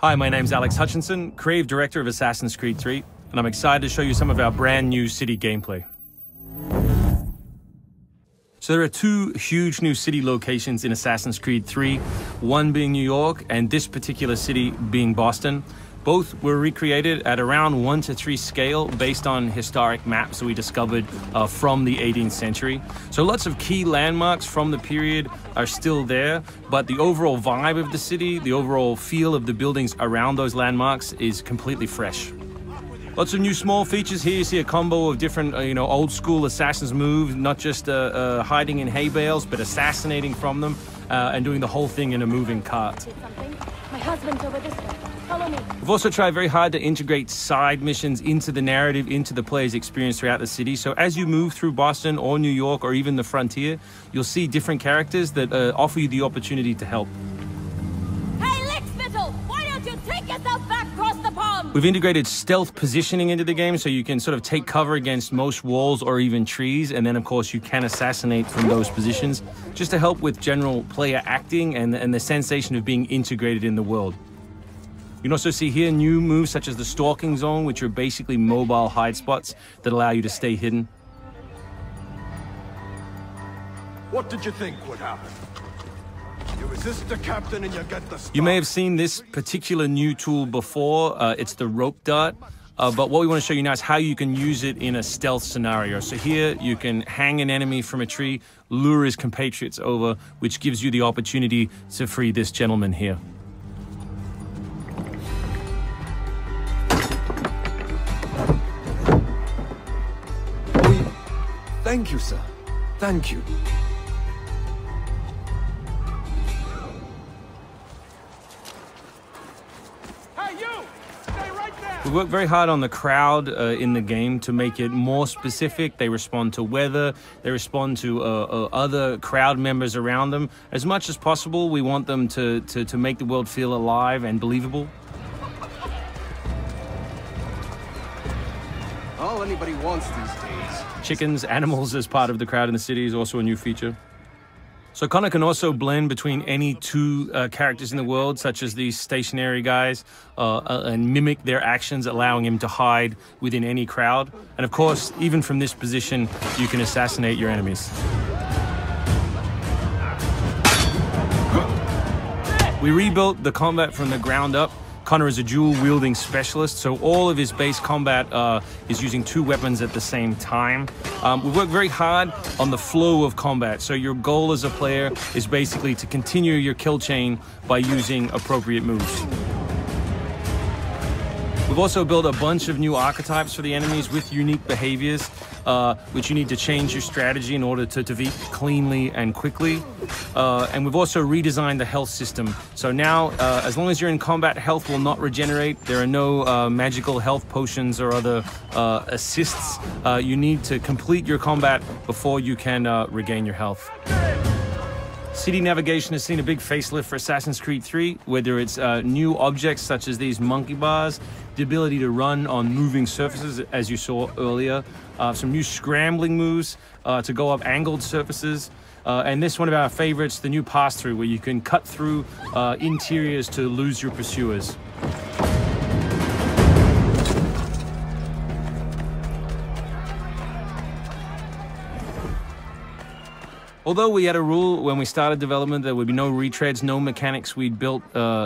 Hi, my name's Alex Hutchinson, Creative Director of Assassin's Creed 3, and I'm excited to show you some of our brand new city gameplay. So there are two huge new city locations in Assassin's Creed 3, one being New York and this particular city being Boston. Both were recreated at around 1:3 scale based on historic maps that we discovered from the 18th century. So lots of key landmarks from the period are still there, but the overall vibe of the city, the overall feel of the buildings around those landmarks is completely fresh. Lots of new small features here. You see a combo of different, old school assassin's moves, not just hiding in hay bales, but assassinating from them and doing the whole thing in a moving cart. My husband's over this way. Follow me. We've also tried very hard to integrate side missions into the narrative, into the player's experience throughout the city. So as you move through Boston or New York or even the frontier, you'll see different characters that offer you the opportunity to help. Hey, Lickspittle! Why don't you take yourself back across the pond? We've integrated stealth positioning into the game so you can sort of take cover against most walls or even trees, and then of course you can assassinate from those positions, just to help with general player acting and the sensation of being integrated in the world. You can also see here new moves such as the stalking zone, which are basically mobile hide spots that allow you to stay hidden. What did you think would happen? You resist the captain and you get the stuff. You may have seen this particular new tool before. It's the rope dart. But what we want to show you now is how you can use it in a stealth scenario. So here you can hang an enemy from a tree, lure his compatriots over, which gives you the opportunity to free this gentleman here. Thank you, sir. Thank you. Hey, you! Stay right there! We work very hard on the crowd in the game to make it more specific. They respond to weather, they respond to other crowd members around them. As much as possible, we want them to make the world feel alive and believable. All anybody wants these days. Chickens, animals as part of the crowd in the city is also a new feature. So Connor can also blend between any two characters in the world, such as these stationary guys, and mimic their actions, allowing him to hide within any crowd. And of course, even from this position, you can assassinate your enemies. We rebuilt the combat from the ground up. Connor is a dual-wielding specialist, so all of his base combat is using two weapons at the same time. We work very hard on the flow of combat, so your goal as a player is basically to continue your kill chain by using appropriate moves. We've also built a bunch of new archetypes for the enemies with unique behaviors, which you need to change your strategy in order to defeat cleanly and quickly. And we've also redesigned the health system. So now, as long as you're in combat, health will not regenerate. There are no magical health potions or other assists. You need to complete your combat before you can regain your health. City navigation has seen a big facelift for Assassin's Creed 3, whether it's new objects such as these monkey bars, the ability to run on moving surfaces, as you saw earlier, some new scrambling moves to go up angled surfaces, and this one of our favorites, the new pass-through, where you can cut through interiors to lose your pursuers. Although we had a rule when we started development, there would be no retreads, no mechanics we'd built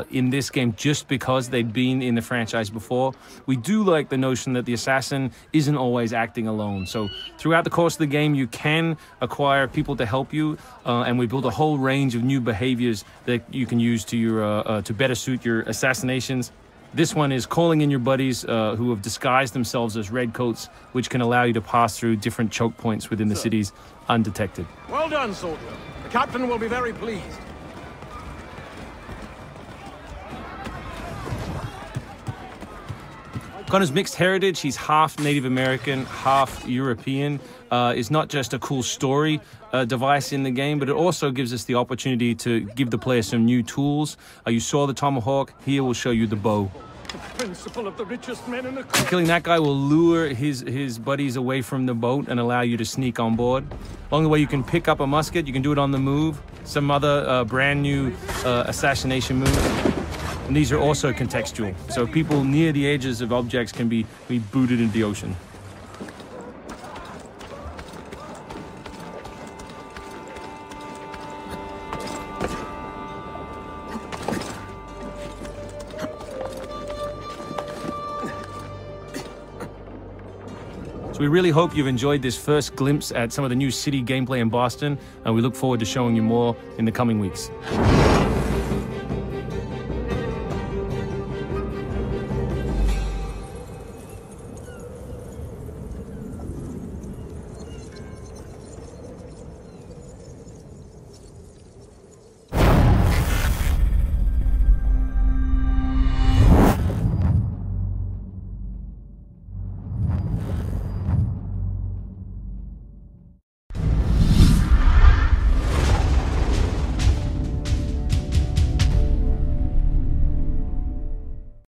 in this game just because they'd been in the franchise before, we do like the notion that the assassin isn't always acting alone. So throughout the course of the game, you can acquire people to help you, and we built a whole range of new behaviors that you can use to better suit your assassinations. This one is calling in your buddies who have disguised themselves as redcoats, which can allow you to pass through different choke points within the cities undetected. Well done, soldier. The captain will be very pleased. Connor's mixed heritage, he's half Native American, half European, is not just a cool story device in the game, but it also gives us the opportunity to give the player some new tools. You saw the tomahawk, here we'll show you the bow. The principle of the richest men in the Killing that guy will lure his buddies away from the boat and allow you to sneak on board. Along the way, you can pick up a musket, you can do it on the move, some other brand new assassination moves. And these are also contextual. So people near the edges of objects can be booted into the ocean. So we really hope you've enjoyed this first glimpse at some of the new city gameplay in Boston, and we look forward to showing you more in the coming weeks.